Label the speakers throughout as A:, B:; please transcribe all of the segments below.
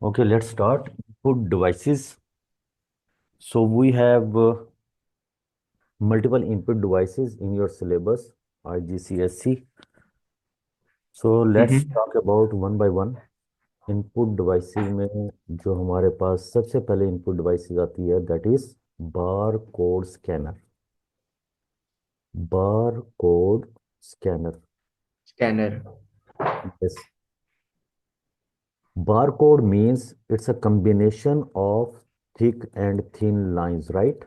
A: Okay, let's start. Input devices. So we have multiple input devices in your syllabus, IGCSE. So let's
B: Mm-hmm.
A: talk about one by one. Input devices में जो हमारे पास सबसे पहले input devices आती है that is bar code scanner. Bar code scanner.
B: Scanner.
A: Yes. Bar code means it's a combination of thick and thin lines, right?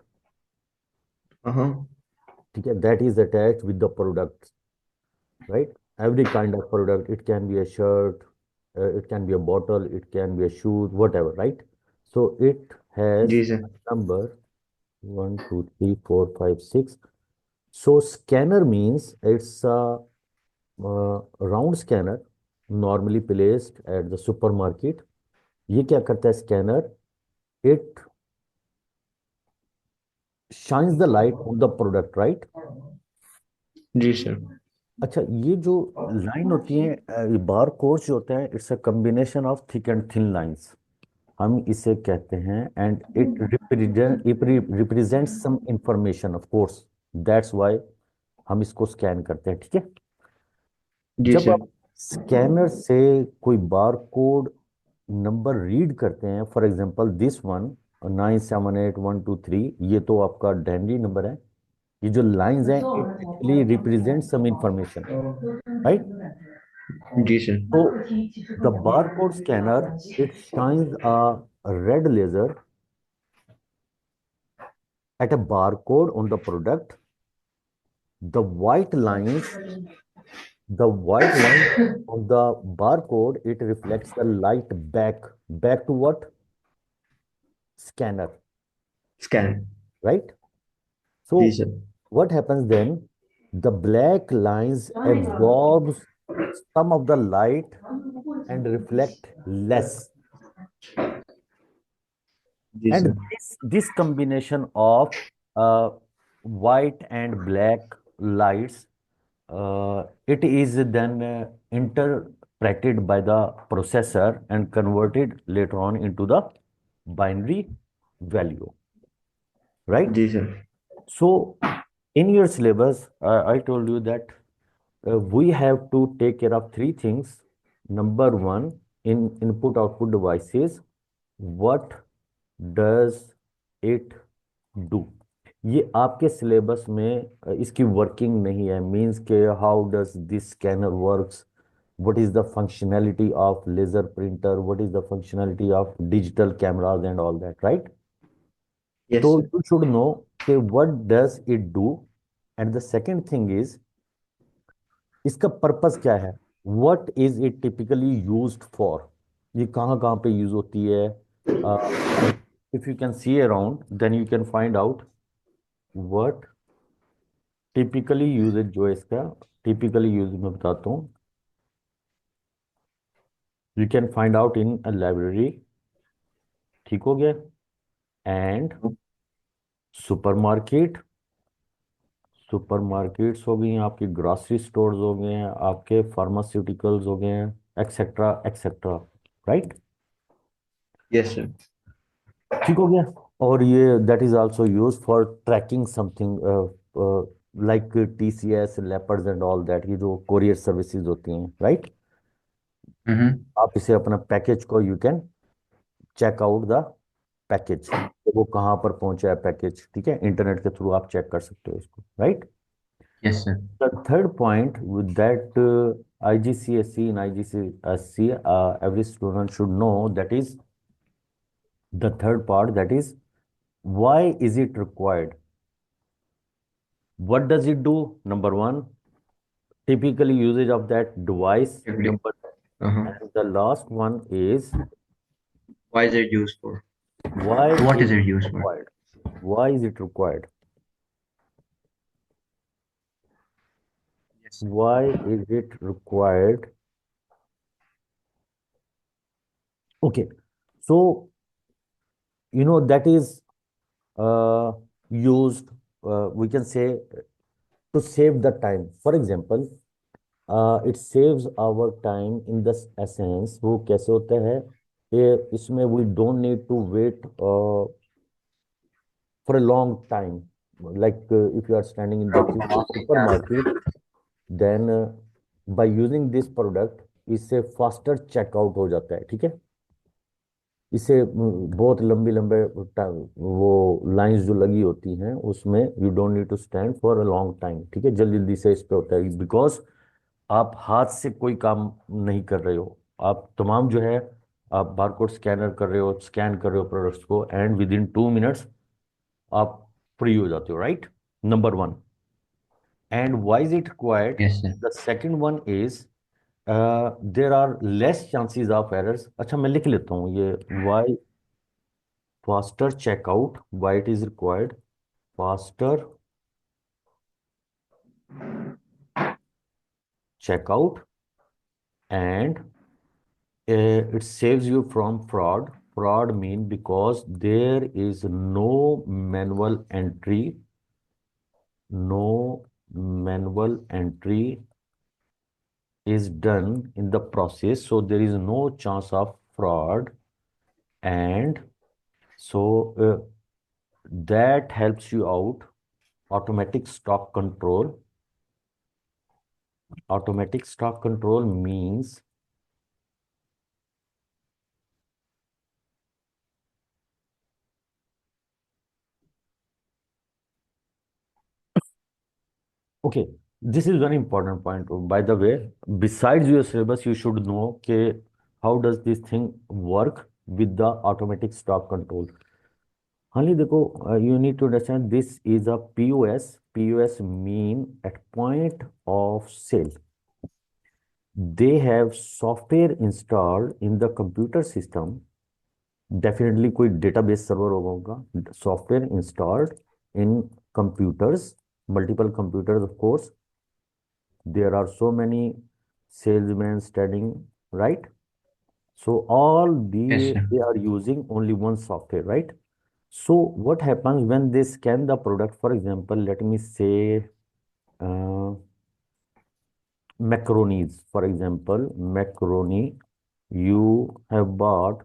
B: Uh-huh.
A: ठीक है, that is attached with the product, right? Every kind of product, it can be a shirt, it can be a bottle, it can be a shoe, whatever, right? So it has
B: जी sir.
A: a number 1, 2, 3, 4, 5, 6. So scanner means it's a round scanner normally placed at the supermarket. ये क्या करता है scanner? It shines the light on the product, right?
B: जी sir.
A: अच्छा, ये जो line होती है, ये बार कोड्स जो होते हैं, it's a combination of thick and thin lines. हम इसे कहते हैं and it represent some information, of course. That's why हम इसको स्कैन करते हैं, ठीक है?
B: जी
A: जब
B: सर.
A: आप स्कैनर से कोई बार कोड नंबर रीड करते हैं, फॉर एग्जांपल दिस वन 978 1 2 3, ये तो आपका डैंडी नंबर है. ये जो लाइंस हैं it actually represent some information, right?
B: जी sir.
A: So the barcode scanner, it shines a red laser at a barcode on the product. The white lines, the white line on the barcode, it reflects the light back to what? Scanner,
B: Scan.
A: right?
B: जी
A: So
B: sir.
A: what happens then? The black lines absorbs some of the light and reflect less.
B: जी
A: And
B: sir.
A: this combination of white and black lights, it is then interpreted by the processor and converted later on into the binary value, right?
B: जी sir.
A: So in your syllabus, I told you that we have to take care of three things. Number one, in input output devices, what does it do? ये आपके syllabus में इसकी working नहीं है. Means के how does this scanner works, what is the functionality of laser printer, what is the functionality of digital cameras and all that, right? So
B: yes sir.
A: you should know कि what does it do. And the second thing is इसका purpose क्या है. what is it typically used for? ये कहाँ कहाँ पे use होती है? if you can see around, then you can find out what typically uses जो है इसका. टिपिकली यूज मैं बताता हूँ. You can find out in a library, ठीक हो गया? And supermarket. सुपरमार्केट्स हो गई हैं आपकी, ग्रोसरी स्टोर्स हो गए हैं आपके, फार्मास्यूटिकल्स हो गए हैं, etcetera etcetera, right?
B: Yes sir.
A: ठीक हो गया. और ये that is also use for tracking something like TCS, Leopards and all that. ये जो कोरियर सर्विसेज होती हैं, राइट?
B: हम्म.
A: आप इसे अपना पैकेज को you can check out the package, वो कहाँ पर पहुंचा है पैकेज, ठीक है? इंटरनेट के थ्रू आप चेक कर सकते हो इसको, right?
B: Yes sir.
A: The third point with that IGCSE, in IGCSE every student should know, that is the third part, that is why is it required? What does it do? Number one, typically usage of that device.
B: Every.
A: Number,
B: Uh-huh.
A: and the last one is
B: Why is it used for?
A: why
B: What
A: is
B: is it
A: it
B: used for?
A: required? Why is it required?
B: Yes.
A: Why is it required? Okay, so that is uh, used, we can say, to save the time. For example, it saves our time in the essence. वो कैसे होता है? इसमें we don't need to wait for a long time. Like if you are standing in the queue of supermarket, then by using this product, इससे faster checkout हो जाता है, ठीक है। इससे बहुत लंबी लंबे वो लाइंस जो लगी होती हैं उसमें you don't need to stand for a long time, ठीक है। जल्दी जल्दी से इस पे होता है बिकॉज आप हाथ से कोई काम नहीं कर रहे हो। आप तमाम जो है, आप बारकोड स्कैनर कर रहे हो, स्कैन कर रहे हो प्रोडक्ट्स को, एंड विद इन 2 मिनट्स आप फ्री हो जाते हो, right. Number one. And why is it required?
B: Yes, sir.
A: The second one is there are less chances of errors। अच्छा मैं लिख लेता हूँ ये why faster checkout, why it is required faster checkout, and it saves you from fraud. Fraud mean because there is no manual entry, no manual entry is done in the process, so there is no chance of fraud, and so that helps you out. Automatic stock control. Automatic stock control means, okay, this is very important point. By the way, besides your syllabus, you should know okay, how does this thing work with the automatic stock control. Only देखो, you need to understand this is a POS. POS mean at point of sale. They have software installed in the computer system. Definitely कोई database server होगा उनका, software installed in computers, multiple computers of course. There are so many salesmen standing, right? So all
B: Yes, sir.
A: they are using only one software, right? So what happens when they scan the product? For example, let me say uh, macaronis. For example, macaroni. You have bought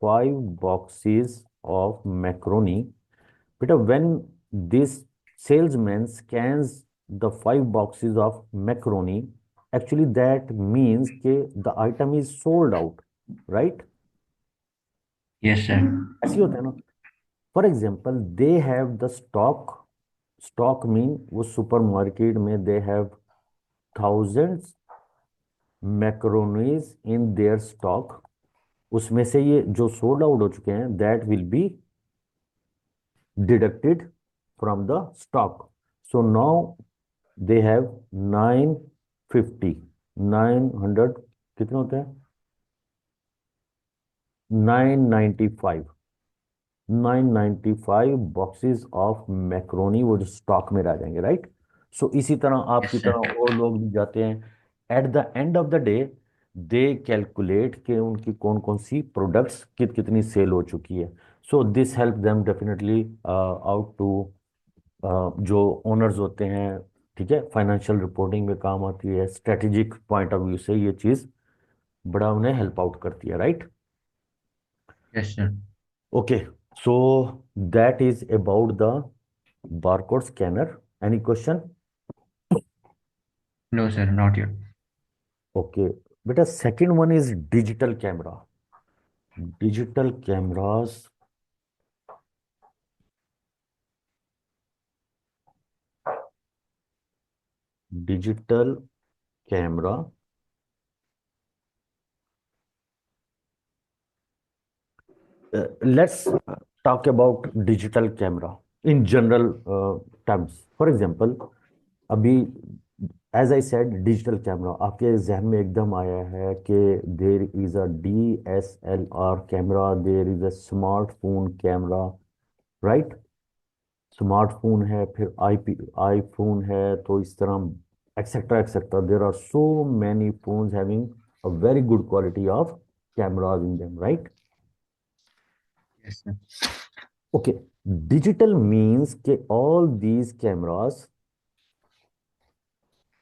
A: 5 boxes of macaroni. But when this salesman scans the 5 boxes of macaroni, actually that means that the item is sold out, right?
B: Yes, sir.
A: ऐसे ही होता है ना। For example they have the stock. Stock mean वो supermarket में they have thousands macaronis in their stock. उसमें से ये जो सोल्ड आउट हो चुके हैं that will be deducted from the stock. So now they have 950, 900, कितने होते हैं, 995, 995 बॉक्सेस ऑफ मैक्रोनी वो जो स्टॉक में रह जाएंगे, राइट। सो इसी तरह आपकी
B: Yes, sir.
A: तरह और लोग भी जाते हैं at the end of the day. They calculate कि उनकी कौन कौन सी प्रोडक्ट्स कितनी सेल हो चुकी है। So this help them definitely out to जो ओनर्स होते हैं, ठीक है, फाइनेंशियल रिपोर्टिंग में काम आती है, स्ट्रेटेजिक पॉइंट ऑफ व्यू से ये चीज़ बड़ा उन्हें हेल्प आउट करती है, right.
B: Yes, sir.
A: Okay, so that is about the barcode scanner. Any question?
B: No, sir, not yet.
A: Okay, but the second one is digital camera. Digital cameras, digital camera. Let's talk about digital camera in general terms. For example, अभी as I said digital camera आपके जहन में एकदम आया है कि there is a DSLR camera, there is a smartphone camera, right. Smartphone है, फिर आईफोन है, तो इस तरह etcetera etcetera there are so many phones having a very good quality of cameras in them, right.
B: Yes, sir.
A: Okay, digital means के all these cameras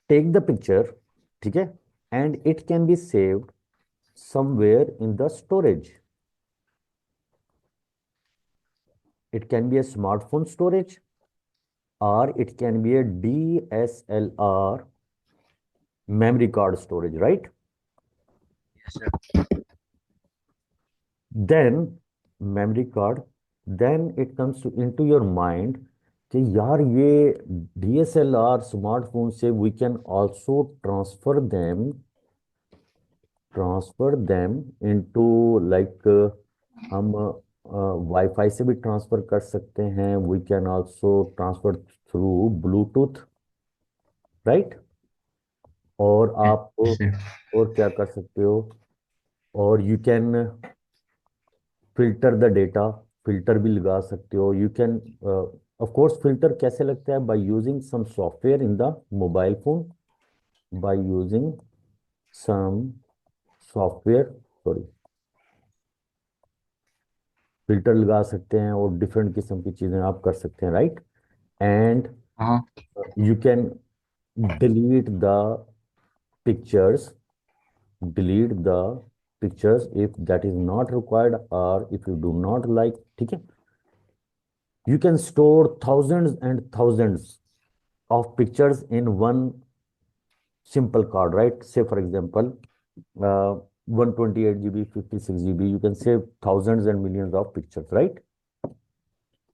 A: take the picture, ठीक है, and it can be saved somewhere in the storage, It can be a smartphone storage, or it can be a DSLR memory card storage, right?
B: Yes, sir.
A: Then memory card, then it comes to into your mind कि यार ये DSLR smartphone से we can also transfer them into like हम WiFi से भी transfer कर सकते हैं, we can also transfer through Bluetooth, right? और आप
B: Yes, sir.
A: और क्या कर सकते हो, और you can filter the data, filter भी लगा सकते हो, you can of course filter कैसे लगता है, by using some software in the mobile phone, by using some software, sorry, filter लगा सकते हैं और डिफरेंट किस्म की चीजें आप कर सकते हैं, right? And
B: Uh-huh.
A: you can delete the pictures, delete the pictures if that is not required or if you do not like, ठीक है? You can store thousands and thousands of pictures in one simple card, right? Say for example, 128 GB, 56 GB, you can save thousands and millions of pictures, right?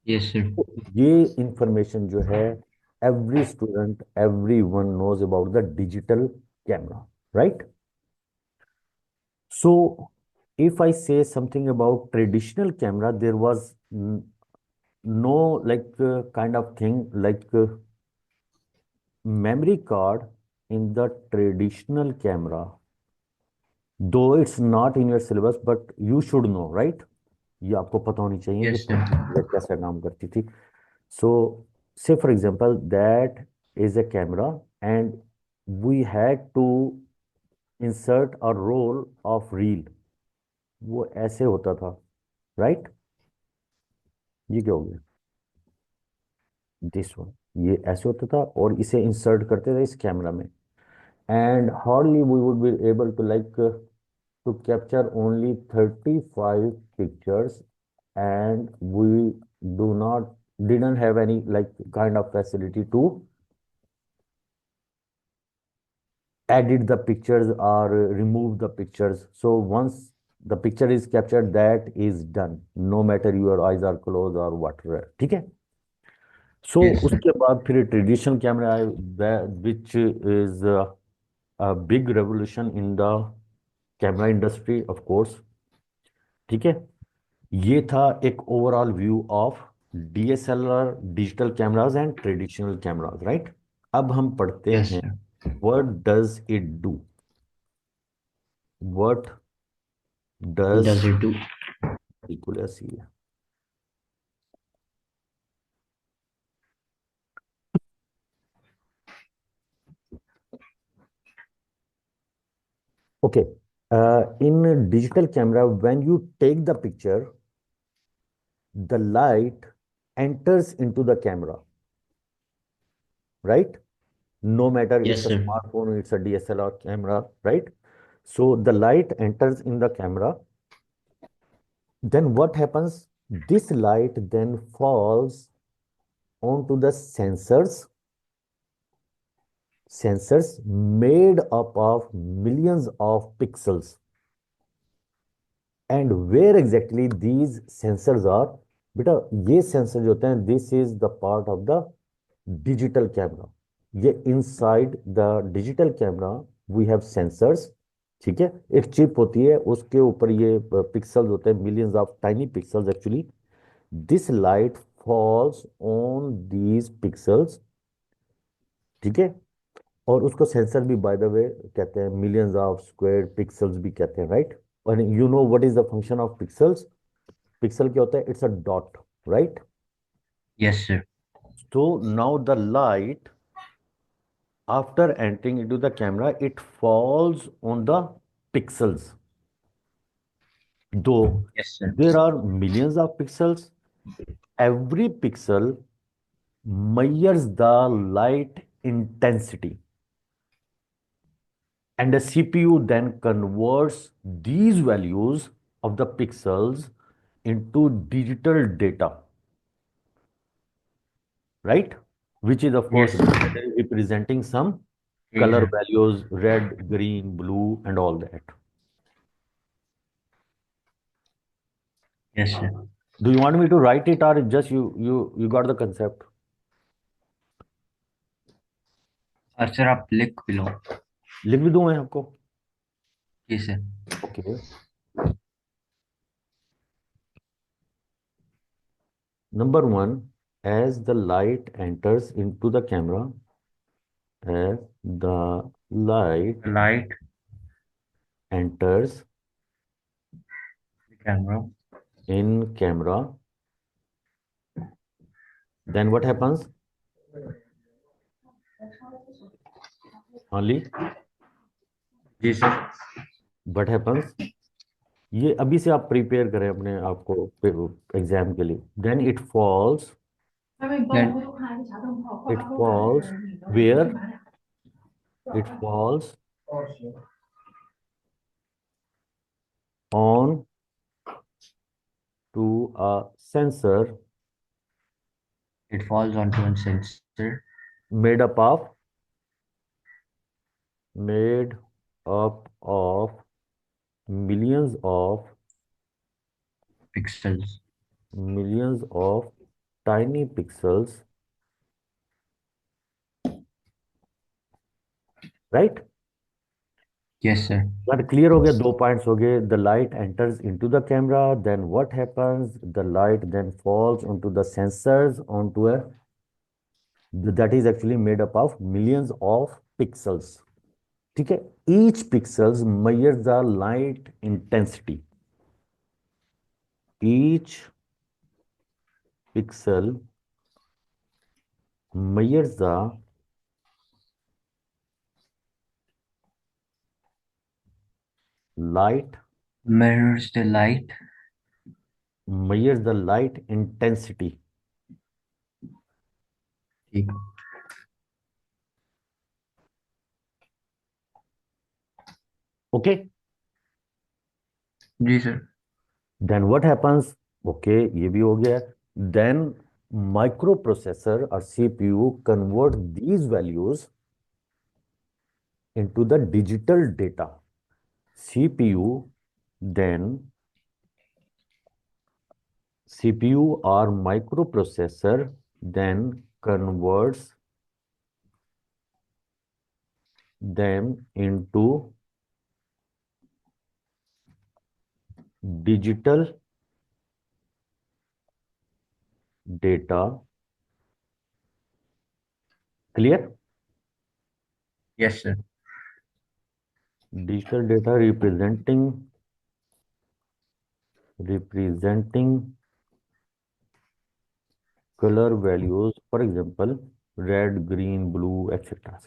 B: Yes, sir.
A: तो ये information जो है, every student, every one knows about the digital camera, right? So, if I say something about traditional camera, there was no like kind of thing like memory card in the traditional camera. Though it's not in your syllabus, but you should know, right? ये आपको पता होनी चाहिए कि
B: Yes, sir.
A: पुरानी चीजें कैसे काम करती थी. So, say for example, that is a camera, and we had to insert a roll of reel. वो ऐसे होता था, राइट? ये क्या हो गया? दिस वन, ये ऐसे होता था और इसे इंसर्ट करते थे इस कैमरा में, and hardly we would be able to like to capture only 35 pictures, and we do not didn't have any like kind of facility to edit the pictures or remove the pictures. So once the picture is captured, that is done, no matter your eyes are closed or whatever, ठीक है? सो
B: Yes, sir.
A: उसके बाद फिर traditional camera आए, which is a big revolution in the camera industry of course, ठीक है? ये था एक overall view of DSLR, digital cameras and traditional cameras, right? अब हम पढ़ते
B: Yes,
A: हैं
B: sir.
A: What does it do, what does,
B: Does it do?
A: बिल्कुल ऐसी है. Okay, in digital camera when you take the picture, the light enters into the camera, right? No matter
B: Yes,
A: it's a
B: sir.
A: smartphone, it's a DSLR camera, right? So the light enters in the camera. Then what happens? This light then falls onto the sensors made up of millions of pixels. And where exactly these sensors are? बेटा ये sensor जो होते हैं, this is the part of the digital camera. ये inside the digital camera we have sensors, ठीक है? एक chip होती है, उसके ऊपर ये पिक्सल्स होते हैं, millions of tiny pixels actually. This light falls on these pixels, ठीक है? और उसको सेंसर भी बाय द वे कहते हैं, मिलियंस ऑफ स्क्वायर पिक्सल्स भी कहते हैं, राइट? और you know what is the function of pixels? Pixel क्या होता है? It's a dot, right?
B: Yes, sir.
A: So now the light, after entering into the camera, it falls on the pixels. Though
B: Yes, sir.
A: there are millions of pixels, every pixel measures the light intensity, and the CPU then converts these values of the pixels into digital data. right? Which is of course
B: Yes.
A: representing some
B: Okay,
A: color
B: sir.
A: values, red, green, blue, and all that.
B: Yes, sir.
A: Do you want me to write it or just you got the concept?
B: Sir आप लिख भी लो.
A: लिख भी दूं मैं आपको?
B: जी sir.
A: Okay. Number one, as the light enters into the camera, as the light
B: Light
A: enters
B: the camera.
A: in camera, then what happens? Only
B: जी sir.
A: what happens? ये अभी से आप प्रिपेयर करें अपने आप को एग्जाम के लिए. Then
B: Then
A: it falls where? It falls on to a sensor
B: it falls onto a sensor.
A: made up of made up of millions of
B: Pixels.
A: millions of tiny pixels, right?
B: Yes sir.
A: That clear हो गया, दो points हो गए. The light enters into the camera, then what happens? The light then falls onto the sensors, onto a that is actually made up of millions of pixels. ठीक है? Each pixels measures the light intensity. Each pixel measures the light
B: Mirrors the light.
A: intensity.
B: ठीक.
A: Okay?
B: जी sir.
A: Then what happens? Okay, ये भी हो गया. Then microprocessor or CPU convert these values into the digital data. CPU then CPU or microprocessor then converts them into digital data. Clear?
B: Yes sir.
A: Digital data representing color values, for example, red, green, blue, etc.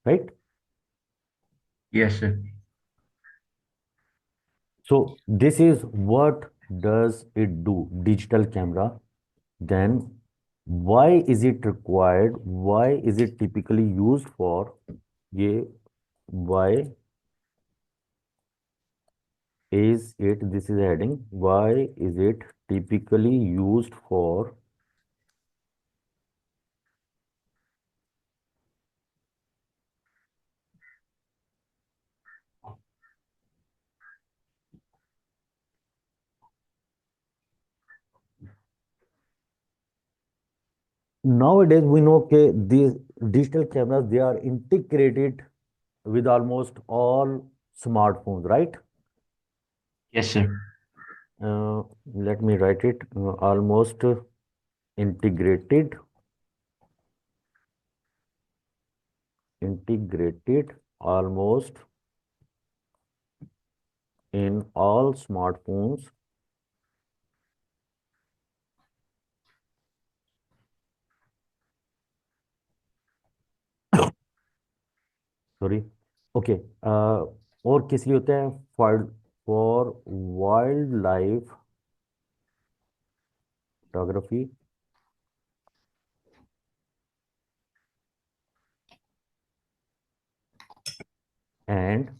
A: Right?
B: Yes sir.
A: So this is what does it do, digital camera. Then why is it required? Why is it typically used for? ये why is it? This is heading. Why is it typically used for? Nowadays we know that these digital cameras, they are integrated with almost all smartphones, right?
B: Yes sir.
A: Let me write it. Almost integrated, almost in all smartphones. Sorry. Okay. और किस लिए होते हैं? For wild life photography and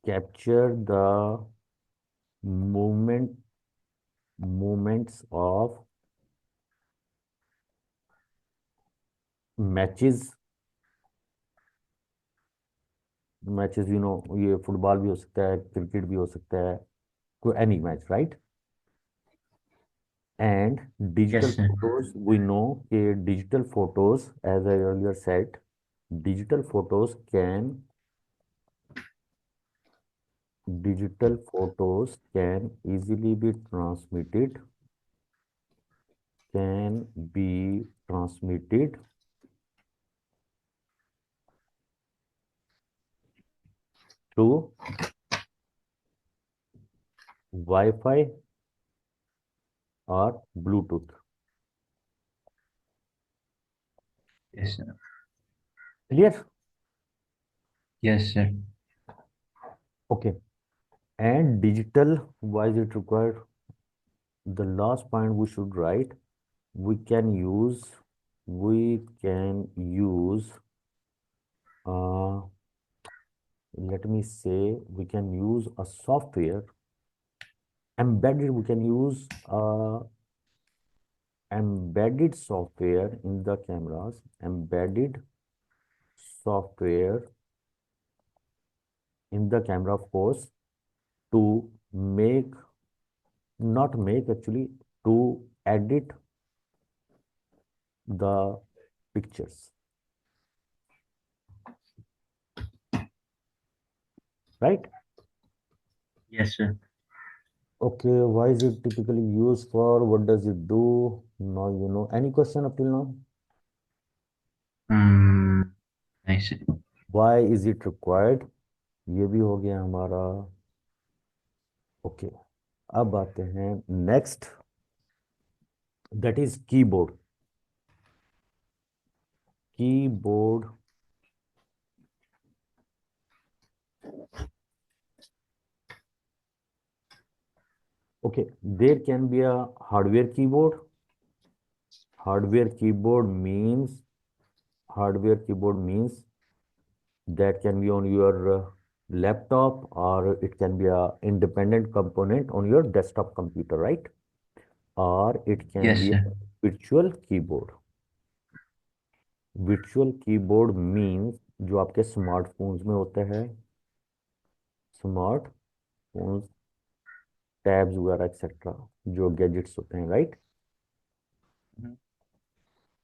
A: capture the movements of matches, matches ये football भी हो सकता है, क्रिकेट भी हो सकता है, कोई any match, right? And digital
B: Yes, sir.
A: Photos, we know कि digital photos, as I earlier said, digital photos can digital photos can easily be transmitted, can be transmitted through Wi-Fi or Bluetooth.
B: Yes, sir.
A: Clear?
B: Yes, sir.
A: Okay. And digital, why is it required? The last point we should write, we can use, we can use, uh, let me say, we can use a software embedded, we can use embedded software in the cameras, embedded software in the camera, of course, to make, not make actually, to edit the pictures, right?
B: Yes, sir.
A: Okay, why is it typically used for? What does it do? Now you know. Any question up till now?
B: Nice.
A: Why is it required? ये भी हो गया हमारा. Okay, अब आते हैं next, that is keyboard. Keyboard. Okay, there can be a hardware keyboard. Hardware keyboard means, hardware keyboard means that can be on your laptop, or it can be a independent component on your desktop computer, right? Or it can
B: Yes,
A: be a
B: sir.
A: virtual keyboard. Virtual keyboard means जो आपके smartphones में होते हैं, smartphones, tabs वगैरह etcetera, जो gadgets होते हैं, right?
B: Mhm.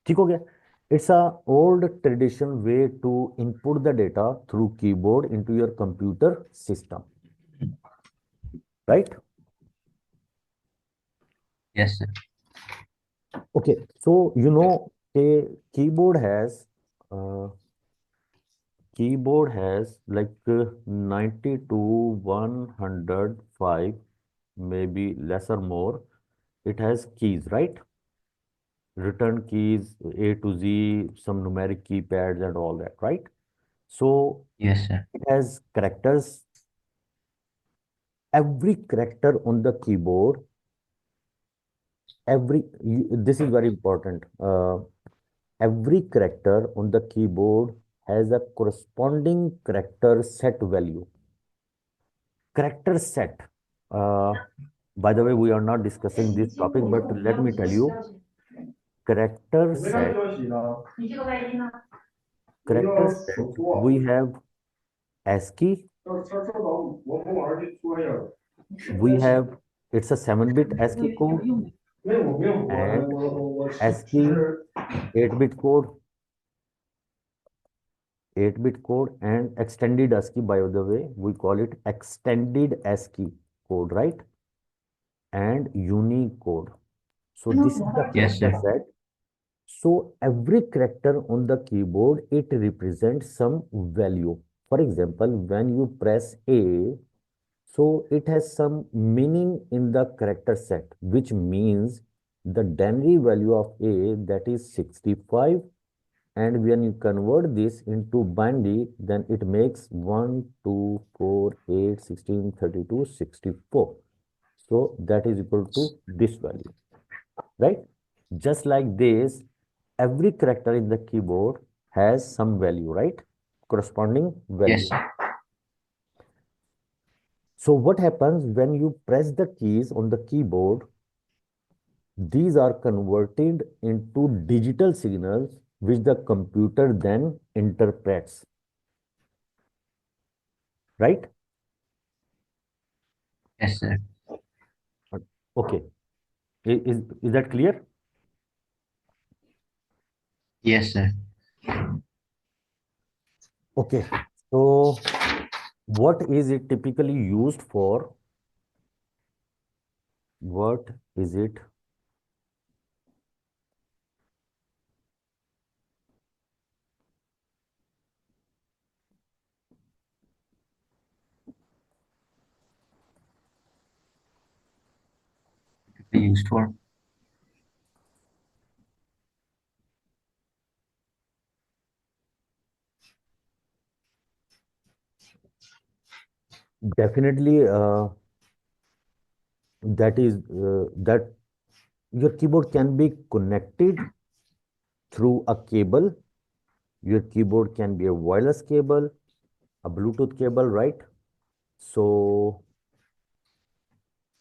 A: ठीक हो गया. It's a old tradition way to input the data through keyboard into your computer system, right?
B: Yes, sir.
A: Okay, so a keyboard has like 90 to 105, maybe less or more. It has keys, right? Return keys, A to Z, some numeric keypads and all that, right? So
B: Yes, sir.
A: it has characters. Every character on the keyboard, this is very important. Every character on the keyboard has a corresponding character set value. Character set. Uh, by the way, we are not discussing this topic, but let me tell you, character set, character set, we have ASCII, we have, it's a 7-bit ASCII code, and ASCII 8-bit code, 8-bit code, and extended ASCII, by the way, we call it extended ASCII code, right? And Unicode. So this is the
B: Yes,
A: character
B: sir.
A: set. So every character on the keyboard, it represents some value. For example, when you press A, so it has some meaning in the character set, which means the binary value of A, that is 65. And when you convert this into binary, then it makes 1, 2, 4, 8, 16, 32, 64. So that is equal to this value, right? Just like this, every character in the keyboard has some value, right? Corresponding
B: Yes,
A: value.
B: sir.
A: So what happens when you press the keys on the keyboard? These are converted into digital signals, which the computer then interprets, right?
B: Yes, sir.
A: Okay. Is that clear?
B: Yes, sir.
A: Okay. So what is it typically used for? What is it?
B: Be used for.
A: Definitely, that your keyboard can be connected through a cable. Your keyboard can be a wireless cable, a Bluetooth cable, right? So,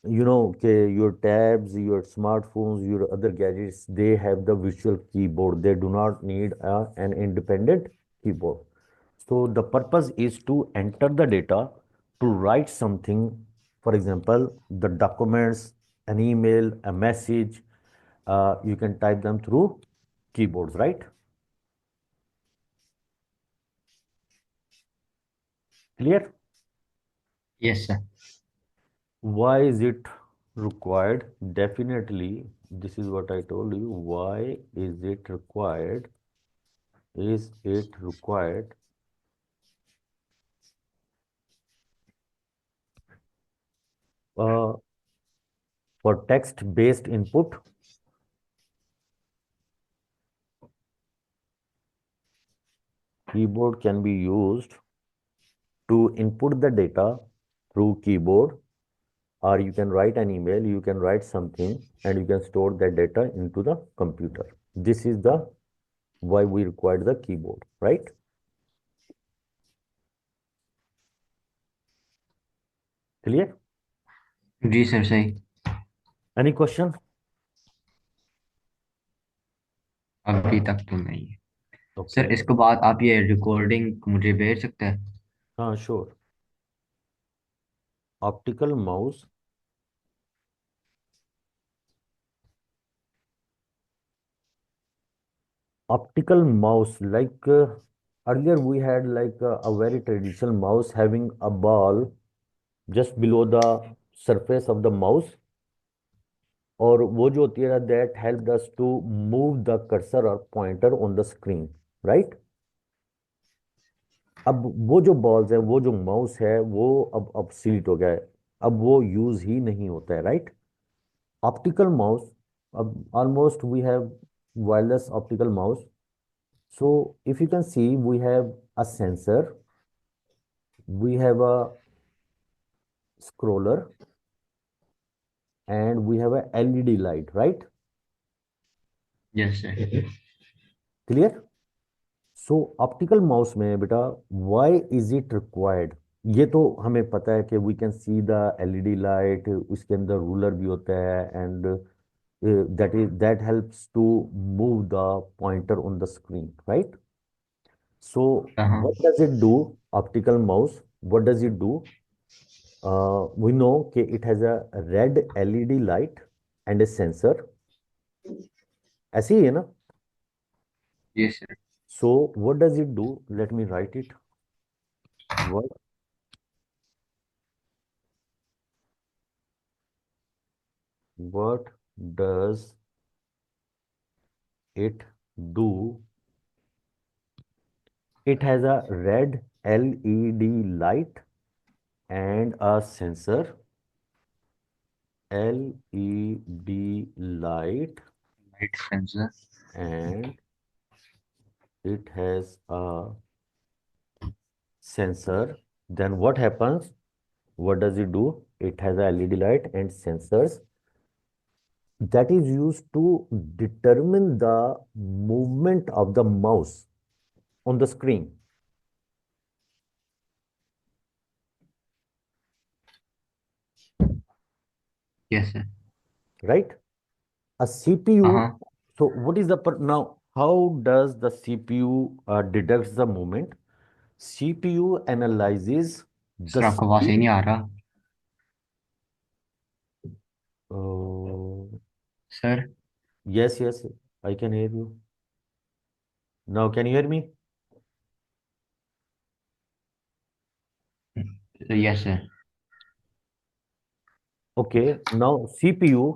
A: okay, your tabs, your smartphones, your other gadgets, they have the virtual keyboard. They do not need an independent keyboard. So the purpose is to enter the data, to write something, for example, the documents, an email, a message, you can type them through keyboards, right? Clear?
B: Yes, sir.
A: Why is it required? Definitely, this is what I told you. Why is it required? Is it required uh, for text-based input? Keyboard can be used to input the data through keyboard, or you can write an email, you can write something, and you can store that data into the computer. This is the why we require the keyboard, right? Clear?
B: जी sir सही.
A: Any question?
B: अभी तक तो नहीं है. Sir
A: Okay.
B: इसके बाद आप ये रिकॉर्डिंग मुझे भेज सकते हैं.
A: हाँ, sure. Optical mouse. Optical mouse, like earlier we had like a very traditional mouse having a ball just below the surface of the mouse, और वो जो होती है that helped us to move the cursor or pointer on the screen, right? अब वो जो balls है, वो जो माउस है, वो अब obsolete हो गया है. अब वो यूज ही नहीं होता है, राइट? ऑप्टिकल माउस, अब almost we have wireless optical mouse. So if you can see, we have a sensor, we have a scroller, and we have a LED light, right?
B: Yes sir.
A: Clear? So optical mouse में बेटा, why is it required? ये तो हमें पता है कि we can see the LED light, उसके अंदर रूलर भी होता है, and that helps to move the pointer on the screen, right? So
B: हाँ.
A: what does it do? Optical mouse, what does it do? We know कि it has a red LED light and a sensor. ऐसे ही है ना?
B: Yes sir.
A: So what does it do? Let me write it. What what does it do? It has a red LED light and a sensor. LED light,
B: light sensor.
A: and it has a sensor. Then what happens? What does it do? It has a LED light and sensors that is used to determine the movement of the mouse on the screen,
B: yes sir.
A: right? A CPU.
B: हाँ.
A: So what is the now? how does the CPU detects the movement? CPU analyzes the
B: sir आपका आवाज सही
A: speed.
B: नहीं आ रहा.
A: Oh,
B: sir.
A: yes, yes, I can hear you. Now, can you hear me?
B: Yes sir.
A: Okay, now CPU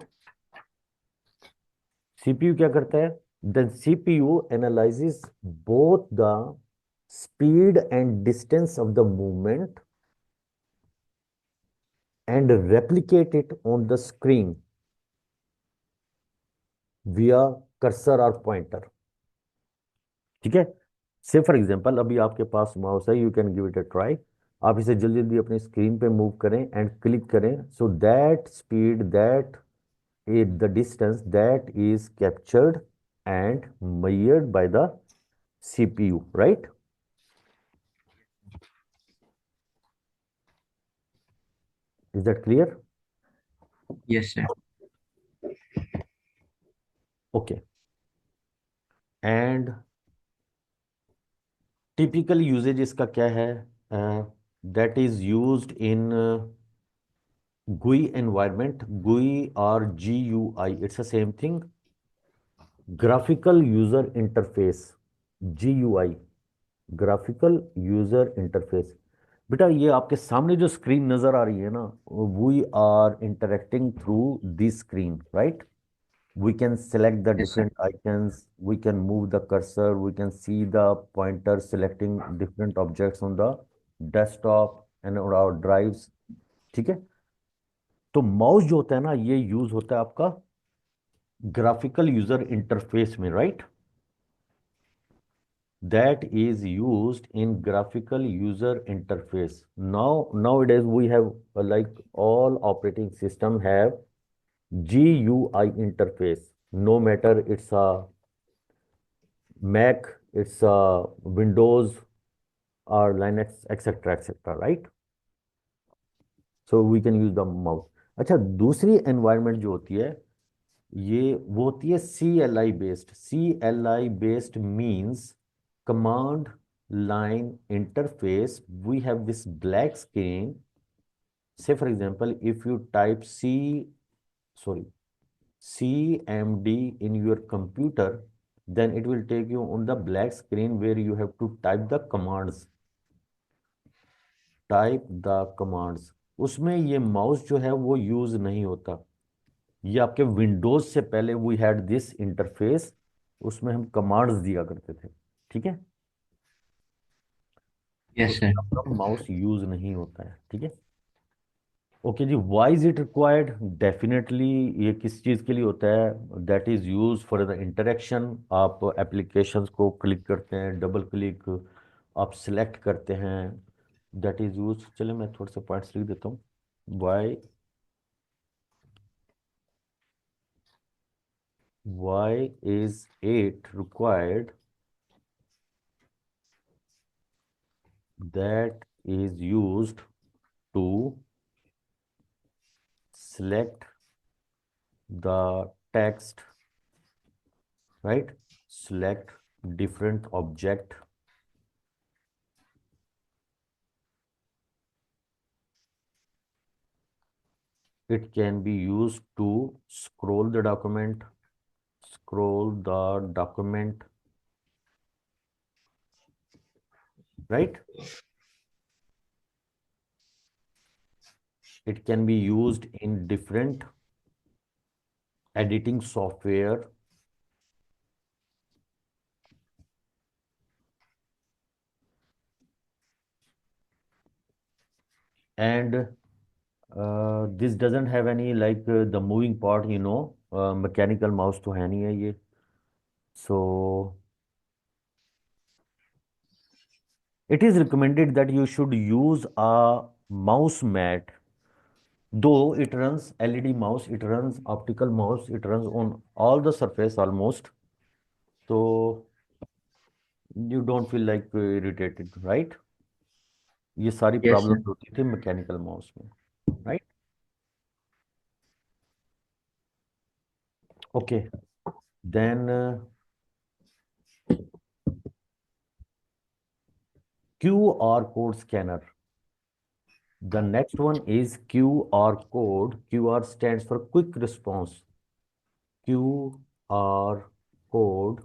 A: क्या करता है? Then CPU analyzes both the speed and distance of the movement and replicate it on the screen via cursor or pointer. ठीक है? से for example अभी आपके पास mouse है, you can give it a try. आप इसे जल्दी जल्दी अपनी स्क्रीन पे मूव करें एंड क्लिक करें, so that speed, that the distance that is captured and measured by the CPU, right? Is that clear?
B: Yes sir.
A: Okay. And typical usage इसका क्या है? That is used in GUI environment, GUI or GUI, it's the same thing. Graphical user interface, GUI, graphical user interface. बेटा ये आपके सामने जो screen नजर आ रही है ना, we are interacting through this screen, right? We can select the
B: yes sir.
A: different icons, we can move the cursor, we can see the pointer selecting different objects on the desktop and on our drives. ठीक है? तो mouse जो होता है ना, ये use होता है आपका ग्राफिकल यूजर इंटरफेस में, right? That is used in graphical user interface. Nowadays we have like all operating system have GUI interface. No matter it's a Mac, it's a Windows or Linux, etc., etc., right? So we can use the mouse. अच्छा, दूसरी environment जो होती है, ये वो होती है CLI based. CLI based means command line interface. We have this black screen. Say for example, if you type sorry, CMD in your computer, then it will take you on the black screen where you have to type the commands. Type the commands. उसमें ये mouse जो है वो use नहीं होता. ये आपके Windows से पहले वी हैड दिस इंटरफेस, उसमें हम कमांड्स दिया करते थे. ठीक है?
B: यस
A: उसमें
B: सर.
A: आपका माउस यूज नहीं होता है. ठीक है? ओके जी, why is it required? Definitely ये किस चीज के लिए होता है? That is use for the interaction. आप एप्लीकेशंस को क्लिक करते हैं, डबल क्लिक आप सिलेक्ट करते हैं, दैट इज यूज. चलिए मैं थोड़े से पॉइंट्स लिख देता हूँ. Why why is it required? That is used to select the text, right? Select different object. It can be used to scroll the document, right? It can be used in different editing software, and this doesn't have any like the moving part, mechanical mouse तो है नहीं है ये. So it is recommended that you should use a mouse mat. Though it runs LED mouse, it runs optical mouse, it runs on all the surface almost. So you don't feel like irritated, right? ये सारी
B: yes
A: problem
B: sir.
A: होती थी mechanical mouse में, right? Okay. Then QR code scanner. The next one is QR code. QR stands for quick response. QR code.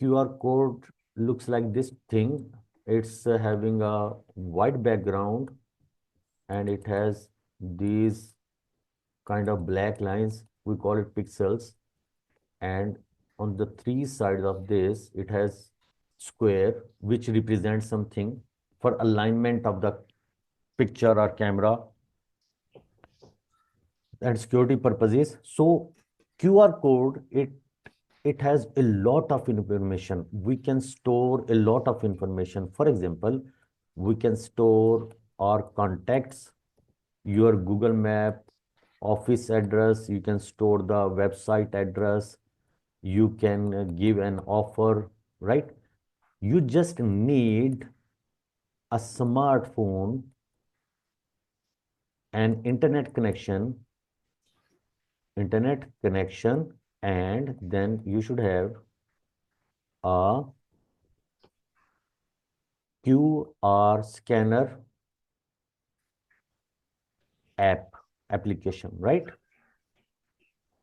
A: QR code looks like this thing. It's having a white background and it has these kind of black lines. We call it pixels. And on the three sides of this, it has square, which represents something for alignment of the picture or camera and security purposes. So QR code, it has a lot of information. We can store a lot of information. For example, we can store our contacts, your Google Map, office address. You can store the website address. You can give an offer, right? You just need a smartphone, an internet connection, and then you should have a QR scanner application, right?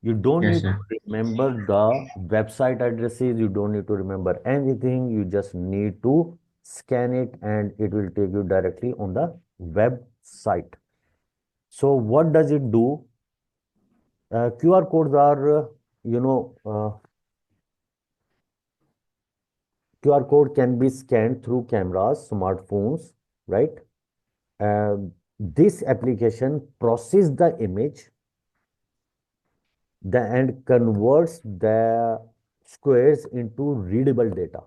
A: You don't
B: Yes,
A: need
B: sir.
A: to remember the website addresses. You don't need to remember anything. You just need to scan it and it will take you directly on the website. So what does it do? QR codes are, you know, QR code can be scanned through cameras, smartphones, right? This application processes the image and converts the squares into readable data.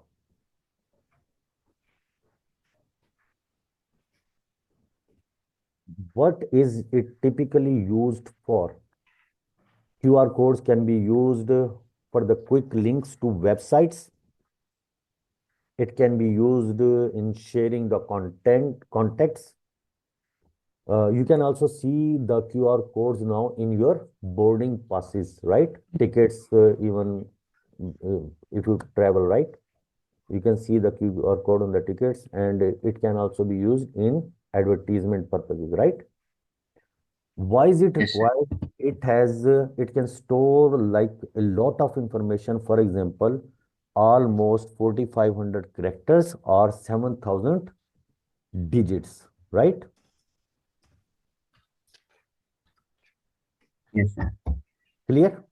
A: What is it typically used for? QR codes can be used for the quick links to websites. It can be used in sharing the contacts. You can also see the QR codes now in your boarding passes, right? Tickets, even if you travel, right? You can see the QR code on the tickets, and it can also be used in advertisement purposes, right? Why is it
B: Yes, sir.
A: required? It can store like a lot of information. For example, almost 4,500 characters or 7,000 digits, right?
B: Yes, sir.
A: Clear?